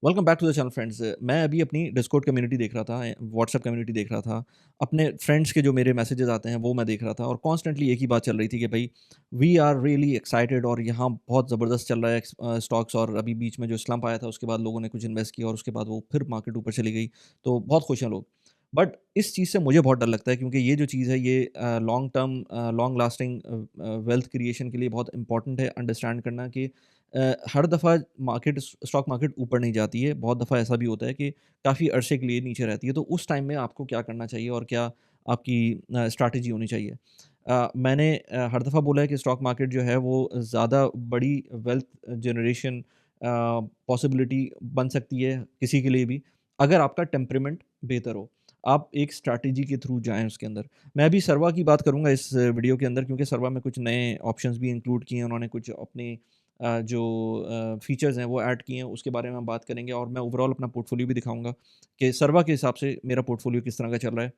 Welcome back to the channel friends. मैं अभी अपनी डिस्कॉर्ड कम्युनिटी देख रहा था, व्हाट्सएप कम्युनिटी देख रहा था। अपने फ्रेंड्स के जो मेरे मैसेजेस आते हैं वो मैं देख रहा था और कॉन्स्टेंटली एक ही बात चल रही थी कि भाई वी आर रियली एक्साइटेड और यहाँ बहुत ज़बरदस्त चल रहा है स्टॉक्स। और अभी बीच में जो स्लम्प आया था उसके बाद लोगों ने कुछ इन्वेस्ट किया और उसके बाद वो फिर मार्केट ऊपर चली गई। तो बहुत खुश हैं लोग। बट इस चीज़ से मुझे बहुत डर लगता है क्योंकि ये जो चीज़ है ये long term long lasting wealth creation के लिए बहुत इंपॉर्टेंट है अंडरस्टैंड करना कि हर दफ़ा मार्केट स्टॉक मार्केट ऊपर नहीं जाती है। बहुत दफ़ा ऐसा भी होता है कि काफ़ी अरसे के लिए नीचे रहती है। तो उस टाइम में आपको क्या करना चाहिए और क्या आपकी स्ट्रैटेजी होनी चाहिए? मैंने हर दफ़ा बोला है कि स्टॉक मार्केट जो है वो ज़्यादा बड़ी वेल्थ जनरेशन पॉसिबिलिटी बन सकती है किसी के लिए भी, अगर आपका टेम्परामेंट बेहतर हो। आप एक स्ट्रैटेजी के थ्रू जाएँ उसके अंदर। मैं अभी सर्वा की बात करूँगा इस वीडियो के अंदर क्योंकि सर्वा में कुछ नए ऑप्शंस भी इंक्लूड किए हैं। उन्होंने कुछ अपने जो फीचर्स हैं वो ऐड किए हैं, उसके बारे में हम बात करेंगे और मैं ओवरऑल अपना पोर्टफोलियो भी दिखाऊँगा कि सर्वा के हिसाब से मेरा पोर्टफोलियो किस तरह का चल रहा है।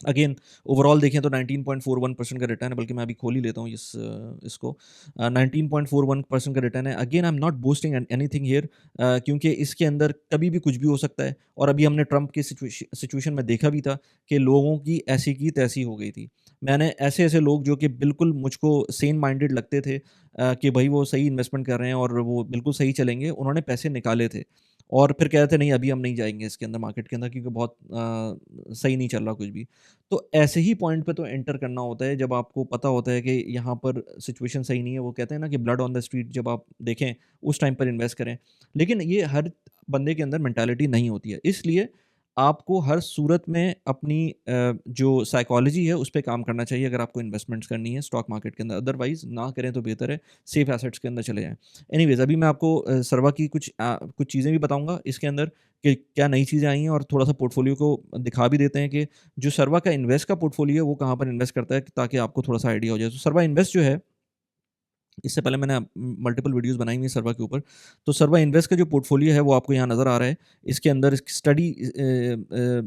अगेन ओवरऑल देखें तो 19.41% का रिटर्न है, बल्कि मैं अभी खोल ही लेता हूँ इसको। 19.41% का रिटर्न है। Again I am not boosting anything here, क्योंकि इसके अंदर कभी भी कुछ भी हो सकता है और अभी हमने ट्रंप की सिचुएशन में देखा भी था कि लोगों की ऐसी की तैसी हो गई थी। मैंने ऐसे-ऐसे लोग जो कि बिल्कुल मुझको सेन माइंडेड लगते थे, कि भई वो सही इन्वेस्टमेंट कर रहे हैं और वो बिल्कुल सही चलेंगे, उन्होंने पैसे निकाले थे और फिर कह रहे थे नहीं अभी हम नहीं जाएँगे इसके अंदर मार्केट के अंदर क्योंकि बहुत सही नहीं चल रहा कुछ भी। तो ऐसे ही पॉइंट पे तो एंटर करना होता है जब आपको पता होता है कि यहाँ पर सिचुएशन सही नहीं है। वो कहते हैं ना कि ब्लड ऑन द स्ट्रीट जब आप देखें उस टाइम पर इन्वेस्ट करें। लेकिन ये हर बंदे के अंदर मेंटालिटी नहीं होती है। इसलिए आपको हर सूरत में अपनी जो साइकोलॉजी है उस पे काम करना चाहिए अगर आपको इन्वेस्टमेंट्स करनी है स्टॉक मार्केट के अंदर। अदरवाइज़ ना करें तो बेहतर है, सेफ एसेट्स के अंदर चले जाएँ। एनीवेज़ अभी मैं आपको सर्वा की कुछ चीज़ें भी बताऊँगा इसके अंदर कि क्या नई चीज़ें आई हैं और थोड़ा-सा पोर्टफोलियो को दिखा भी देते हैं कि जो सर्वा का इन्वेस्ट का पोर्टफोलियो है वो कहाँ पर इन्वेस्ट करता है ताकि आपको थोड़ा-सा आइडिया हो जाए। तो सर्वा इन्वेस्ट जो है, इससे पहले मैंने मल्टीपल वीडियोज़ बनाई हुई हैं सर्वा के ऊपर। तो सर्वा इन्वेस्ट का जो पोर्टफोलियो है वो आपको यहाँ नज़र आ रहा है। इसके अंदर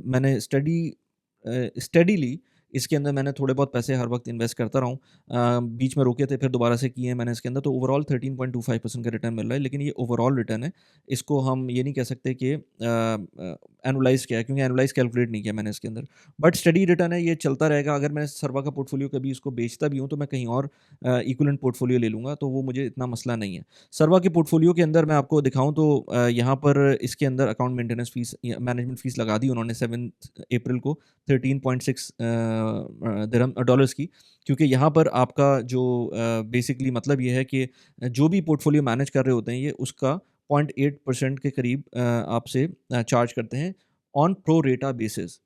मैंने स्टडीली इसके अंदर मैंने थोड़े बहुत पैसे हर वक़्त इन्वेस्ट करता रहा हूँ। बीच में रोके थे फिर दोबारा से किए हैं मैंने इसके अंदर, तो ओवरऑल 13.25% का रिटर्न मिल रहा है। लेकिन ये ओवरऑल रिटर्न है। इसको हम ये नहीं कह सकते कि एनुलाइज़ किया है क्योंकि एनुलाइज़ कैलकुलेट नहीं किया मैंने इसके अंदर। बट स्टडी रिटर्न है, ये चलता रहेगा। अगर मैं सर्वा का पोर्टफोलियो कभी इसको बेचता भी हूँ तो मैं कहीं और इक्विवेलेंट पोर्टफोलियो ले लूँगा, तो वो मुझे इतना मसला नहीं है। सर्वा के पोर्टफोलियो के अंदर मैं आपको दिखाऊँ तो यहाँ पर इसके अंदर अकाउंट मेंटेनेंस फ़ीस या मैनेजमेंट फ़ीस लगा दी उन्होंने 7 अप्रैल को 13.6 डॉलर्स की। क्योंकि यहाँ पर आपका जो बेसिकली मतलब ये है कि जो भी पोर्टफोलियो मैनेज कर रहे होते हैं ये उसका 0.8% के करीब आपसे चार्ज करते हैं ऑन प्रो रेटा बेसिस।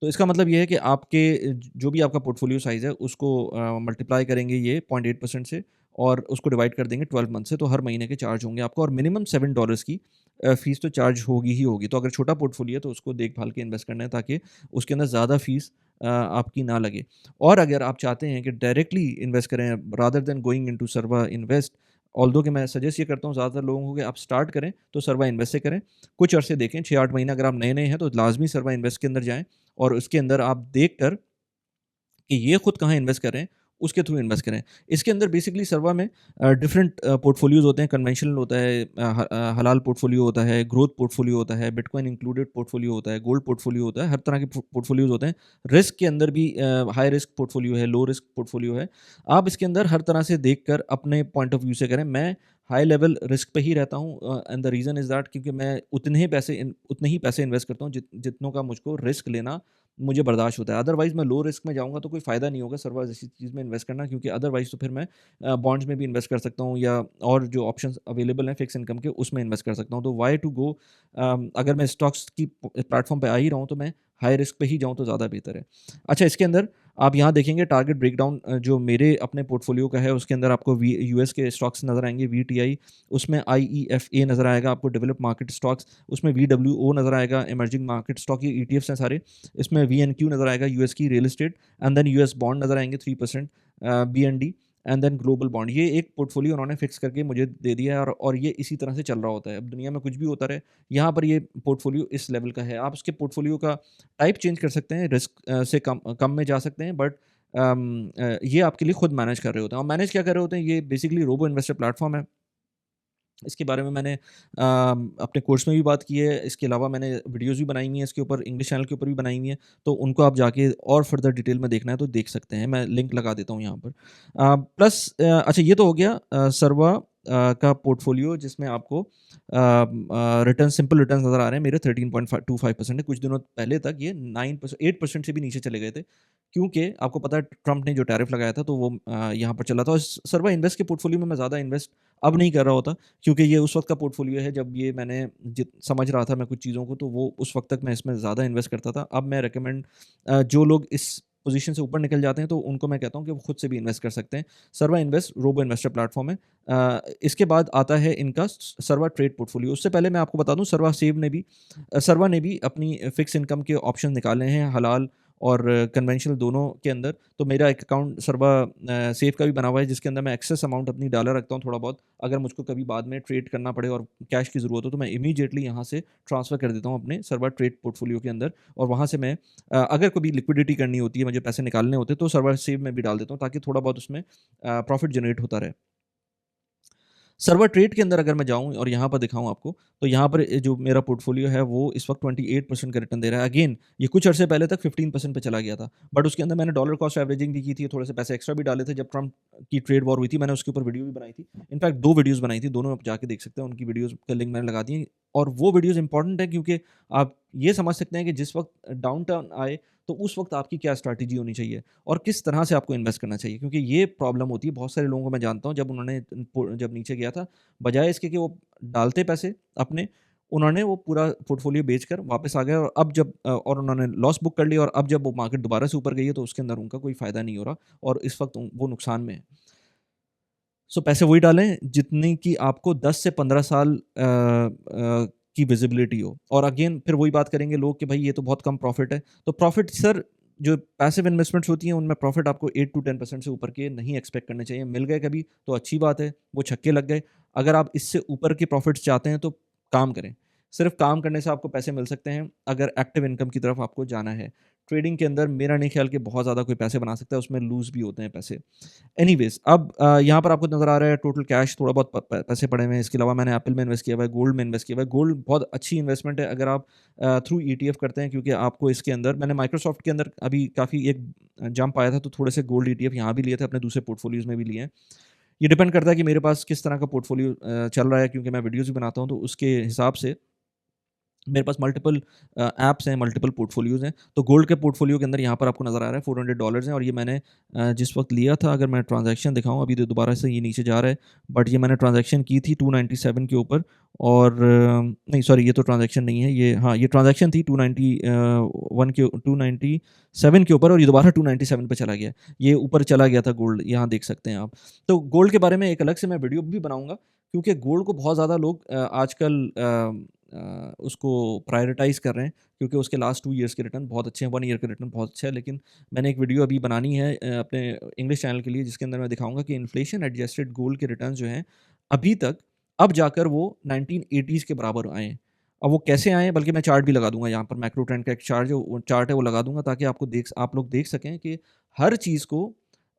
तो इसका मतलब ये है कि आपके जो भी आपका पोर्टफोलियो साइज़ है उसको मल्टीप्लाई करेंगे ये 0.8% से और उसको डिवाइड कर देंगे 12 मंथ से, तो हर महीने के चार्ज होंगे आपको और मिनिमम $7 की फ़ीस तो चार्ज होगी ही होगी। तो अगर छोटा पोर्टफोलियो है तो उसको देख-भाल के इन्वेस्ट करना है ताकि उसके अंदर ज़्यादा फ़ीस आपकी ना लगे। और अगर आप चाहते हैं कि डायरेक्टली इन्वेस्ट करें रादर देन गोइंग इनटू सर्वा इन्वेस्ट, ऑल्दो कि मैं सजेस्ट ये करता हूँ ज़्यादातर लोगों को कि आप स्टार्ट करें तो सर्वा इन्वेस्ट से करें। कुछ अरसे देखें 6-8 महीने, अगर आप नए-नए हैं तो लाज़मी सर्वा इन्वेस्ट के अंदर जाएँ और उसके अंदर आप देखकर कि ये खुद कहाँ इन्वेस्ट कर रहे हैं, उसके थ्रू इन्वेस्ट करें। इसके अंदर बेसिकली सर्वा में डिफरेंट पोर्टफोलियोज़ होते हैं, कन्वेंशनल होता है, हलाल पोर्टफोलियो होता है, ग्रोथ पोर्टफोलियो होता है, बिटकॉइन इंक्लूडेड पोर्टफोलियो होता है, गोल्ड पोर्टफोलियो होता है, हर तरह के पोर्टफोलियोज़ होते हैं। रिस्क के अंदर भी हाई रिस्क पोर्टफोलियो है, लो रिस्क पोर्टफोलियो है। आप इसके अंदर हर तरह से देखकर अपने पॉइंट ऑफ व्यू से करें। मैं हाई लेवल रिस्क पे ही रहता हूँ and the reason is that क्योंकि मैं उतने ही पैसे इन्वेस्ट करता हूँ जितनों का मुझको रिस्क लेना मुझे बर्दाश्त होता है। अदरवाइज़ मैं लो रिस्क में जाऊँगा तो कोई फ़ायदा नहीं होगा सर्वा जैसी चीज़ में इन्वेस्ट करना, क्योंकि अदरवाइज़ तो फिर मैं बॉन्ड्स में भी इन्वेस्ट कर सकता हूँ या और जो ऑप्शंस अवेलेबल हैं फिक्स इनकम के उसमें इन्वेस्ट कर सकता हूँ। तो व्हाई टू गो, अगर मैं स्टॉक्स की प्लेटफ़ॉर्म पे आ ही रहा हूँ तो मैं हाई रिस्क पे ही जाऊँ तो ज़्यादा बेहतर है। अच्छा, इसके अंदर आप यहाँ देखेंगे टारगेट ब्रेकडाउन जो मेरे अपने पोर्टफोलियो का है उसके अंदर आपको वी यूएस के स्टॉक्स नज़र आएँगे, वीटीआई, उसमें आईईएफए नज़र आएगा आपको, डेवलप्ड मार्केट स्टॉक्स, उसमें वीडब्ल्यूओ नज़र आएगा, इमर्जिंग मार्केट स्टॉक, ये ईटीएफ्स हैं सारे। इसमें वीएनक्यू नज़र आएगा, यूएस की real estate, and then US bond नज़र आएँगे 3%, BND, and then global bond. ये एक पोर्टफोलियो उन्होंने फिक्स करके मुझे दे दिया है और ये इसी तरह से चल रहा होता है। अब दुनिया में कुछ भी होता रहे, यहाँ पर ये पोर्टफोलियो इस लेवल का है। आप उसके पोर्टफोलियो का टाइप चेंज कर सकते हैं, रिस्क से कम कम में जा सकते हैं, बट ये आपके लिए खुद मैनेज कर रहे होते हैं और मैनेज क्या कर रहे होते हैं, ये बेसिकली रोबो इन्वेस्टर प्लेटफॉर्म है। इसके बारे में मैंने अपने कोर्स में भी बात की है, इसके अलावा मैंने वीडियोज़ भी बनाई हुई हैं इसके ऊपर, इंग्लिश चैनल के ऊपर भी बनाई हुई हैं, तो उनको आप जाके और फर्दर डिटेल में देखना है तो देख सकते हैं, मैं लिंक लगा देता हूँ यहाँ पर। प्लस अच्छा ये तो हो गया सर्वा का पोर्टफोलियो जिसमें आपको रिटर्न सिंपल रिटर्न्स नज़र आ रहे हैं मेरे 13.25% है। कुछ दिनों पहले तक ये 9% 8% से भी नीचे चले गए थे, क्योंकि आपको पता है ट्रंप ने जो टैरिफ लगाया था तो वो यहाँ पर चला था और सर्वा इन्वेस्ट के पोर्टफोलियो में मैं ज़्यादा इन्वेस्ट अब नहीं कर रहा होता, क्योंकि ये उस वक़्त का पोर्टफोलियो है जब ये मैंने जित समझ रहा था मैं कुछ चीज़ों को, तो वो उस वक़्त तक मैं इसमें ज़्यादा इन्वेस्ट करता था। अब मैं रिकमेंड जो लोग इस पोज़ीशन से ऊपर निकल जाते हैं तो उनको मैं कहता हूँ कि वो खुद से भी इन्वेस्ट कर सकते हैं। सर्वा इन्वेस्ट रोबो इन्वेस्टर प्लेटफ़ॉर्म है। इसके बाद आता है इनका सर्वा ट्रेड पोर्टफोलियो। उससे पहले मैं आपको बता दूँ सर्वा ने भी अपनी फ़िक्स इनकम के ऑप्शन निकाले हैं हलाल और कन्वेंशनल दोनों के अंदर। तो मेरा एक अकाउंट सर्वा सेफ का भी बना हुआ है जिसके अंदर मैं एक्सेस अमाउंट अपनी डाला रखता हूँ थोड़ा बहुत। अगर मुझको कभी बाद में ट्रेड करना पड़े और कैश की ज़रूरत हो तो मैं इमीडिएटली यहाँ से ट्रांसफ़र कर देता हूँ अपने सर्वा ट्रेड पोर्टफोलियो के अंदर, और वहाँ से मैं अगर कभी लिक्विडिटी करनी होती है, मुझे पैसे निकालने होते हैं तो सर्वा सेव में भी डाल देता हूँ ताकि थोड़ा बहुत उसमें प्रॉफ़िट जनरेट होता रहे। सर्वर ट्रेड के अंदर अगर मैं जाऊँ और यहाँ पर दिखाऊँ आपको, तो यहाँ पर जो मेरा पोर्टफोलियो है वो इस वक़्त 28% का रिटर्न दे रहा है। अगेन ये कुछ अरसे पहले तक 15% पे चला गया था। बट उसके अंदर मैंने डॉलर कॉस्ट एवरेजिंग भी की थी, थोड़े से पैसे एक्स्ट्रा भी डाले थे जब ट्रम्प की ट्रेड वॉर हुई थी, मैंने उसके ऊपर वीडियो भी बनाई थी। इनफैक्ट 2 वीडियोज़ बनाई थी, दोनों आप जाके देख सकते हैं, उनकी वीडियोज़ का लिंक मैंने लगा दिए। और वो वीडियोज़ इंपॉर्टेंट है क्योंकि आप ये समझ सकते हैं कि जिस वक़्त डाउन टर्न आए, तो उस वक़्त आपकी क्या स्ट्रैटेजी होनी चाहिए और किस तरह से आपको इन्वेस्ट करना चाहिए। क्योंकि ये प्रॉब्लम होती है बहुत सारे लोगों को, मैं जानता हूँ जब नीचे गया था, बजाय इसके कि वो डालते पैसे अपने, उन्होंने वो पूरा पोर्टफोलियो बेचकर वापस आ गए और अब और उन्होंने लॉस बुक कर लिया और अब जब वो मार्केट दोबारा से ऊपर गई है तो उसके अंदर उनका कोई फ़ायदा नहीं हो रहा और इस वक़्त वो नुकसान में है। सो पैसे वही डालें जितनी कि आपको 10 से 15 साल की विज़िबिलिटी हो। और अगेन फिर वही बात करेंगे लोग कि भाई ये तो बहुत कम प्रॉफ़िट है। तो प्रॉफ़िट सर, जो पैसिव इन्वेस्टमेंट्स होती हैं उनमें प्रॉफ़िट आपको 8 टू 10% से ऊपर के नहीं एक्सपेक्ट करने चाहिए। मिल गए कभी तो अच्छी बात है, वो छक्के लग गए। अगर आप इससे ऊपर के प्रॉफ़िट्स चाहते हैं तो काम करें। सिर्फ़ काम करने से आपको पैसे मिल सकते हैं अगर एक्टिव इनकम की तरफ आपको जाना है। ट्रेडिंग के अंदर मेरा नहीं ख़्याल कि बहुत ज़्यादा कोई पैसे बना सकता है, उसमें लूज़ भी होते हैं पैसे। एनीवेज़ अब यहाँ पर आपको नज़र आ रहा है टोटल कैश थोड़ा बहुत प प पैसे पड़े हुए हैं। इसके अलावा मैंने एप्पल में इन्वेस्ट किया हुआ है, गोल्ड में इन्वेस्ट किया हुआ है। गोल्ड बहुत अच्छी इन्वेस्टमेंट है अगर आप थ्रू ईटीएफ करते हैं, क्योंकि आपको इसके अंदर मैंने माइक्रोसॉफ्ट के अंदर अभी काफ़ी एक जंप आया था तो थोड़े से गोल्ड ईटीएफ यहाँ भी लिए थे, अपने दूसरे पोर्टफोलियोज़ में भी लिए हैं। ये डिपेंड करता है कि मेरे पास किस तरह का पोर्टफोलियो चल रहा है, क्योंकि मैं वीडियोज़ भी बनाता हूँ तो उसके हिसाब से मेरे पास मल्टीपल ऐप्स हैं, मल्टीपल पोर्टफोलियोज़ हैं। तो गोल्ड के पोर्टफोलियो के अंदर यहाँ पर आपको नज़र आ रहा है $400 हैं और ये मैंने जिस वक़्त लिया था, अगर मैं ट्रांज़ैक्शन दिखाऊँ अभी तो दोबारा से ये नीचे जा रहा है, बट ये मैंने ट्रांज़ैक्शन की थी 297 के ऊपर और नहीं सॉरी, ये तो ट्रांज़ैक्शन नहीं है, ये हाँ, ये ट्रांज़ैक्शन थी 297 के ऊपर और ये दोबारा 297 पे चला गया। ये ऊपर चला गया था गोल्ड, यहाँ देख सकते हैं आप। तो गोल्ड के बारे में एक अलग से मैं वीडियो भी बनाऊँगा, क्योंकि गोल्ड को बहुत ज़्यादा लोग आजकल उसको प्रायोरिटाइज़ कर रहे हैं, क्योंकि उसके लास्ट 2 ईयर्स के रिटर्न बहुत अच्छे हैं, 1 ईयर का रिटर्न बहुत अच्छा है। लेकिन मैंने एक वीडियो अभी बनानी है अपने इंग्लिश चैनल के लिए, जिसके अंदर मैं दिखाऊँगा कि इन्फ्लेशन एडजस्टेड गोल्ड के रिटर्न्स जो हैं, अभी तक अब जाकर वो 1980s के बराबर आए हैं। अब वो कैसे आए हैं, बल्कि मैं चार्ट भी लगा दूँगा यहाँ पर, मैक्रो ट्रेंड का एक चार्ट है वो लगा दूँगा, ताकि आप लोग देख सकें कि हर चीज़ को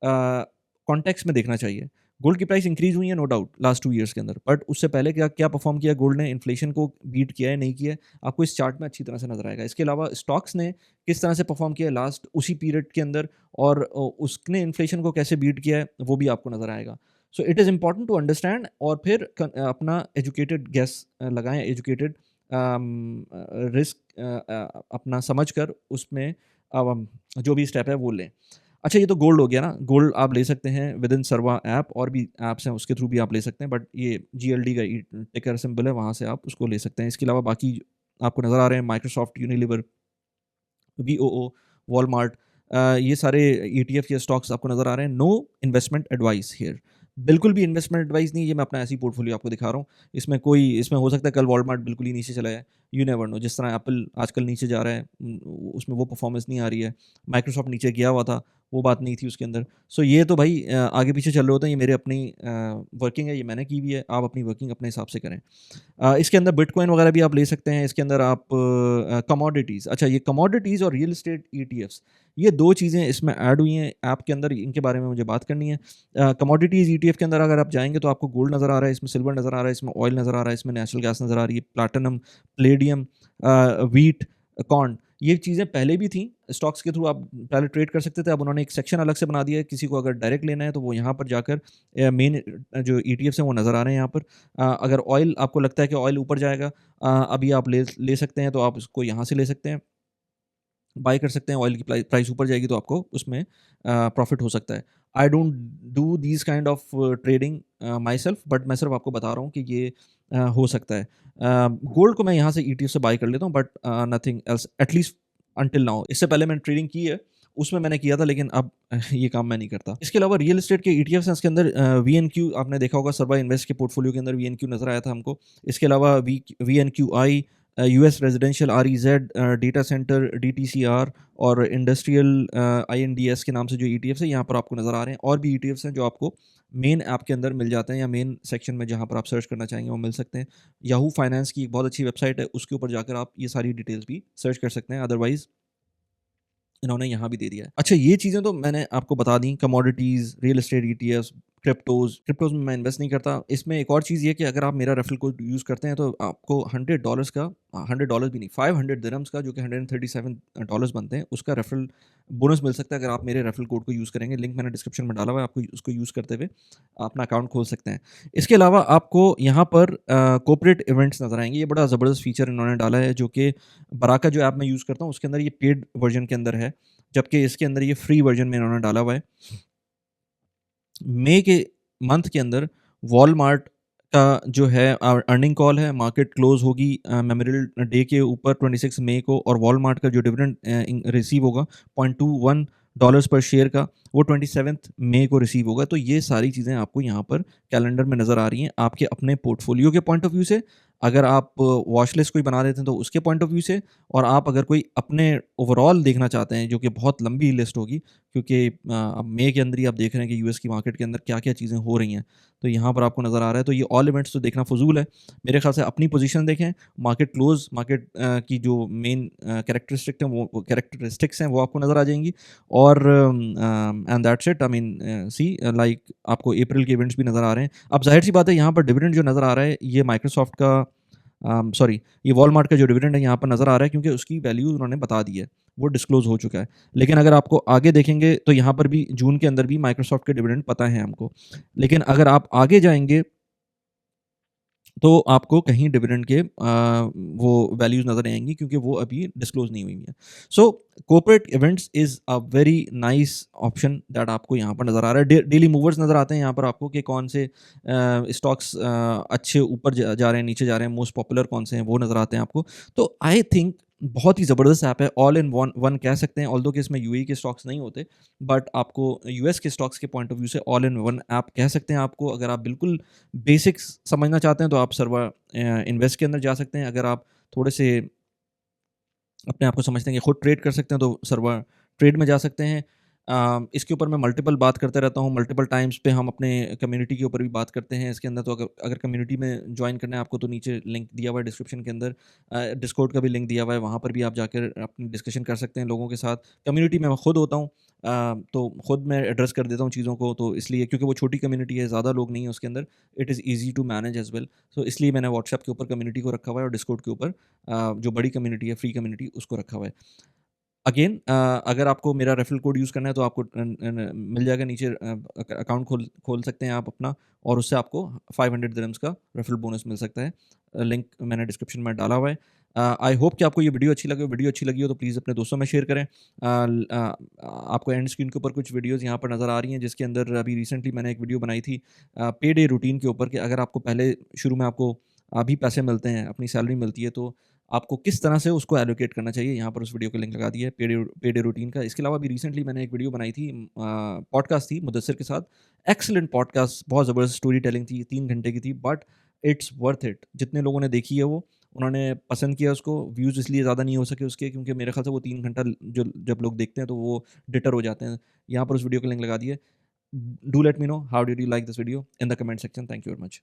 कॉन्टेक्स्ट में देखना चाहिए। गोल्ड की प्राइस इंक्रीज़ हुई है नो डाउट लास्ट 2 ईयर्स के अंदर, बट उससे पहले क्या क्या परफ़ॉर्म किया गोल्ड ने, इन्फ्लेशन को बीट किया है, नहीं किया है, आपको इस चार्ट में अच्छी तरह से नज़र आएगा। इसके अलावा स्टॉक्स ने किस तरह से परफ़ॉर्म किया है लास्ट उसी पीरियड के अंदर और उसने इन्फ्लेशन को कैसे बीट किया है, वो भी आपको नज़र आएगा। So it is important to understand और फिर अपना एजुकेटेड गेस लगाएँ, एजुकेटेड रिस्क अपना समझ कर उसमें जो भी स्टेप है वो लें। अच्छा, ये तो गोल्ड हो गया ना, गोल्ड आप ले सकते हैं विदिन सर्वा ऐप, और भी ऐप्स हैं उसके थ्रू भी आप ले सकते हैं, बट ये जीएलडी का टिकर सिंबल है, वहाँ से आप उसको ले सकते हैं। इसके अलावा बाकी आपको नज़र आ रहे हैं माइक्रोसॉफ्ट, यूनिलीवर, वीओओ, वॉलमार्ट, ये सारे ईटीएफ या स्टॉक्स आपको नज़र आ रहे हैं। नो इन्वेस्टमेंट एडवाइस हियर, बिल्कुल भी इन्वेस्टमेंट एडवाइस नहीं, ये मैं अपना ऐसी पोर्टफोलियो आपको दिखा रहा हूँ। इसमें हो सकता है कल वॉलमार्ट बिल्कुल ही नीचे चला जाए, यू नेवर नो। जिस तरह एप्पल आजकल नीचे जा रहा है, उसमें वो परफॉर्मेंस नहीं आ रही है। माइक्रोसॉफ्ट नीचे गया हुआ था, वो बात नहीं थी उसके अंदर। सो ये तो भाई आगे पीछे चल रहे होते हैं, ये मेरे अपनी वर्किंग है, ये मैंने की हुई है। आप अपनी वर्किंग अपने हिसाब से करें। इसके अंदर बिटकॉइन वगैरह भी आप ले सकते हैं। इसके अंदर आप कमोडिटीज़, अच्छा ये कमोडिटीज़ और रियल एस्टेट ईटीएफ्स, ये 2 चीज़ें इसमें ऐड हुई हैं ऐप के अंदर, इनके बारे में मुझे बात करनी है। कमोडिटीज़ ईटीएफ के अंदर अगर आप जाएँगे तो आपको गोल्ड नज़र आ रहा है, इसमें सिल्वर नज़र आ रहा है, इसमें ऑयल नज़र आ रहा है, इसमें नेचुरल गैस नज़र आ रही है, प्लैटिनम, पैलेडियम, व्हीट, कॉर्न, ये चीज़ें पहले भी थी। स्टॉक्स के थ्रू आप पहले ट्रेड कर सकते थे, अब उन्होंने एक सेक्शन अलग से बना दिया है। किसी को अगर डायरेक्ट लेना है तो वो यहाँ पर जाकर मेन जो ईटीएफ्स हैं वो नज़र आ रहे हैं यहाँ पर। अगर ऑयल आपको लगता है कि ऑयल ऊपर जाएगा, अभी आप ले ले सकते हैं, तो आप उसको यहाँ से ले सकते हैं, बाय कर सकते हैं। ऑयल की प्राइस ऊपर जाएगी तो आपको उसमें प्रॉफिट हो सकता है। I don't do these kind of trading my self, but मैं सिर्फ आपको बता रहा हूँ कि ये हो सकता है। गोल्ड को मैं यहाँ से ईटीएफ से बाय कर लेता हूँ, but nothing else at least until now. इससे पहले मैंने ट्रेडिंग की है, उसमें मैंने किया था, लेकिन अब ये काम मैं नहीं करता। इसके अलावा रियल एस्टेट के ईटीएफ्स हैं, इसके अंदर वीएनक्यू आपने देखा होगा, सर्वा इन्वेस्ट के पोर्टफोलियो के अंदर वीएनक्यू नजर आया था हमको। इसके अलावा वीएनक्यूआई, यूएस रेजिडेंशियल आरईजेड, डेटा सेंटर डीटीसीआर और इंडस्ट्रियल आईएनडीएस के नाम से जो ईटीएफ्स हैं यहाँ पर आपको नज़र आ रहे हैं। और भी ईटीएफ्स हैं जो आपको मेन ऐप के अंदर मिल जाते हैं, या मेन सेक्शन में जहाँ पर आप सर्च करना चाहेंगे वो मिल सकते हैं। याहू फाइनेंस की एक बहुत अच्छी वेबसाइट है, उसके ऊपर जाकर आप ये सारी डिटेल्स भी सर्च कर सकते हैं। अदरवाइज इन्होंने यहाँ भी दे दिया है। अच्छा ये चीज़ें तो मैंने आपको बता दी, commodities, real estate ETFs, cryptos में मैं इन्वेस्ट नहीं करता। इसमें एक और चीज़ ये है कि अगर आप मेरा रेफरल कोड यूज़ करते हैं तो आपको $100 का, $100 भी नहीं, 500 दिरहम्स का, जो कि $137 बनते हैं, उसका रेफरल बोनस मिल सकता है अगर आप मेरे रेफरल कोड को यूज़ करेंगे। लिंक मैंने डिस्क्रिप्शन में डाला हुआ है, आपको उसको यूज़ करते हुए अपना अकाउंट खोल सकते हैं। इसके अलावा आपको यहाँ पर कॉर्पोरेट इवेंट्स नज़र आएँगे। ये बड़ा ज़बरदस्त फीचर इन्होंने डाला है, जो कि बराका जो ऐप मैं यूज़ करता हूँ उसके अंदर ये पेड वर्ज़न के अंदर है, जबकि इसके अंदर ये फ्री वर्ज़न में इन्होंने डाला हुआ है। मई के मंथ के अंदर वॉलमार्ट का जो है अर्निंग कॉल है, मार्केट क्लोज होगी मेमोरियल डे के ऊपर 26 मई को, और वॉलमार्ट का जो डिविडेंड रिसीव होगा $0.21 पर शेयर का, वो 27 मई को रिसीव होगा। तो ये सारी चीज़ें आपको यहाँ पर कैलेंडर में नज़र आ रही हैं, आपके अपने पोर्टफोलियो के पॉइंट ऑफ व्यू से। अगर आप वॉच लिस्ट कोई बना देते हैं तो उसके पॉइंट ऑफ व्यू से, और आप अगर कोई अपने ओवरऑल देखना चाहते हैं, जो कि बहुत लंबी लिस्ट होगी, क्योंकि अब मई के अंदर ही आप देख रहे हैं कि यूएस की मार्केट के अंदर क्या-क्या चीज़ें हो रही हैं, तो यहाँ पर आपको नज़र आ रहा है। तो ये ऑल इवेंट्स तो देखना फ़ुज़ूल है। मेरे ख़्याल से अपनी पोज़ीशन देखें, मार्केट क्लोज़, मार्केट की जो मेन कैरेक्टरिस्टिक्स हैं वो आपको नज़र आ जाएँगी, और and that's it. I mean see like आपको अप्रैल के इवेंट्स भी नज़र आ रहे हैं। अब ज़ाहिर-सी बात है, यहाँ पर डिविडेंड जो नज़र आ रहा है, ये माइक्रोसॉफ्ट का सॉरी, ये वॉलमार्ट का जो डिविडेंड है यहाँ पर नज़र आ रहा है, क्योंकि उसकी वैल्यू उन्होंने बता दी है, वो डिस्क्लोज़ हो चुका है। लेकिन अगर आपको आगे देखेंगे तो यहाँ पर भी जून के अंदर भी माइक्रोसॉफ्ट के डिविडेंड पता है हमको। लेकिन अगर आप आगे जाएँगे तो आपको कहीं डिविडेंड के वो वैल्यूज़ नज़र आएँगी, क्योंकि वो अभी डिस्क्लोज़ नहीं हुई हैं। So corporate events is a very nice option that आपको यहाँ पर नज़र आ रहा है। डेली मूवर्स नज़र आते हैं यहाँ पर आपको, कि कौन से स्टॉक्स अच्छे ऊपर जा रहे हैं, नीचे जा रहे हैं, मोस्ट पॉपुलर कौन से हैं, वो नज़र आते हैं आपको। तो आई थिंक बहुत ही ज़बरदस्त ऐप है, ऑल इन वन वन कह सकते हैं, ऑल्दो कि इसमें यूएई के स्टॉक्स नहीं होते, बट आपको यूएस के स्टॉक्स के पॉइंट ऑफ व्यू से ऑल इन वन ऐप कह सकते हैं आपको। अगर आप बिल्कुल बेसिक्स समझना चाहते हैं तो आप सर्वा इन्वेस्ट के अंदर जा सकते हैं। अगर आप थोड़े से अपने आप को समझते हैं कि खुद ट्रेड कर सकते हैं तो सर्वा ट्रेड में जा सकते हैं। इसके ऊपर मैं मल्टीपल बात करते रहता हूँ, मल्टीपल टाइम्स पे हम अपने कम्युनिटी के ऊपर भी बात करते हैं इसके अंदर। तो अगर अगर कम्युनिटी में ज्वाइन करना है आपको तो नीचे लिंक दिया हुआ है डिस्क्रिप्शन के अंदर, डिस्कॉर्ड का भी लिंक दिया हुआ है, वहाँ पर भी आप जाकर अपनी डिस्कशन कर सकते हैं लोगों के साथ। कम्युनिटी में मैं खुद होता हूँ, तो खुद मैं एड्रेस कर देता हूँ चीज़ों को, तो इसलिए क्योंकि वो छोटी कम्युनिटी है, ज़्यादा लोग नहीं है उसके अंदर, it is easy to manage as well. So इसलिए मैंने व्हाट्सएप के ऊपर कम्युनिटी को रखा हुआ है, और डिस्कॉर्ड के ऊपर जो बड़ी कम्युनिटी है, फ्री कम्युनिटी, उसको रखा हुआ है। अगेन अगर आपको मेरा रेफरल कोड यूज़ करना है तो आपको मिल जाएगा नीचे, अकाउंट खोल सकते हैं आप अपना, और उससे आपको 500 दिरहम्स का रेफरल बोनस मिल सकता है। लिंक मैंने डिस्क्रिप्शन में डाला हुआ है। आई होप कि आपको ये वीडियो अच्छी लगी हो तो प्लीज़ अपने दोस्तों में शेयर करें। आपको एंड स्क्रीन के ऊपर कुछ वीडियोज़ यहाँ पर नज़र आ रही हैं, जिसके अंदर अभी रिसेंटली मैंने एक वीडियो बनाई थी पे डे रूटीन के ऊपर, कि अगर आपको पहले शुरू में आपको अभी पैसे मिलते हैं, अपनी सैलरी मिलती है, तो आपको किस तरह से उसको एलोकेट करना चाहिए। यहाँ पर उस वीडियो का लिंक लगा दिया है पे डे रूटीन का। इसके अलावा भी रिसेंटली मैंने एक वीडियो बनाई थी, पॉडकास्ट थी मुदस्सिर के साथ, एक्सीलेंट पॉडकास्ट, बहुत ज़बरदस्त स्टोरी टेलिंग थी, 3 घंटे की थी, बट इट्स वर्थ इट। जितने लोगों ने देखी है वो उन्होंने पसंद किया उसको, व्यूज़ इसलिए ज़्यादा नहीं हो सके उसके क्योंकि मेरे ख़्याल से वो 3 घंटा जो जब लोग देखते हैं तो वो डिटर हो जाते हैं। यहाँ पर उस वीडियो का लिंक लगा दिए। Do let me know how did you like this video in the comment section. Thank you very much.